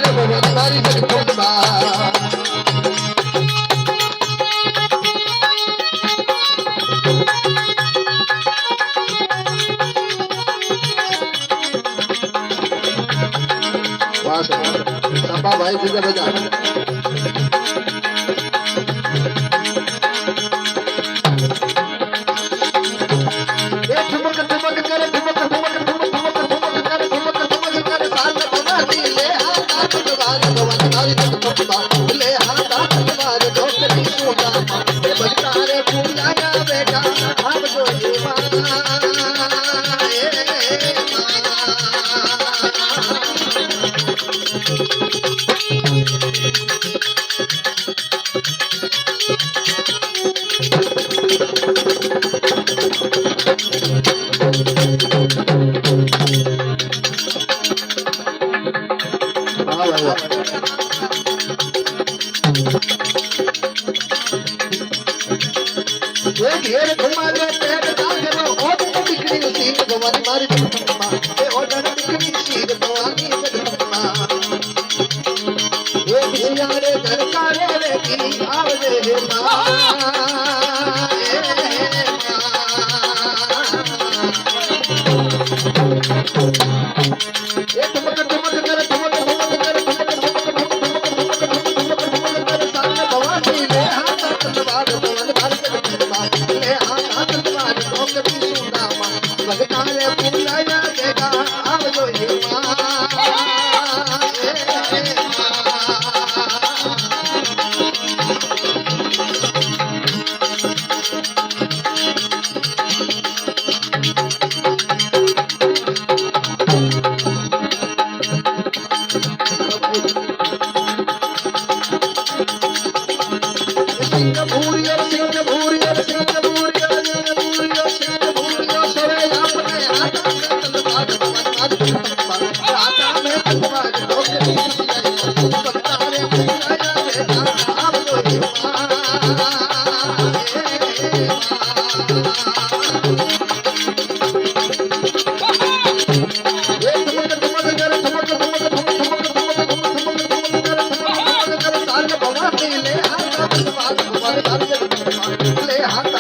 सारे भगवान मारी जगदम्बा भाई सीधा बजा ठुमक ठुमक करे ठुमक ठुमक ठुमक ठुमक ठुमक करे ठुमक ठुमक करे साथ भवानी ले हाथ भगवान भगवान मारी जगदम्बा ले हाथ भगवान डोकरी सोना ये भगतारे पूजा ना बेटा हम तो ये मां घेर घुमावे पेट दागरो ओट दिखनी सीन भवानी मारी जगदम्बा ए ओट दिखनी सीन भवानी जगदम्बा ये बियारे दरकारे रे की आवजे हे हाथ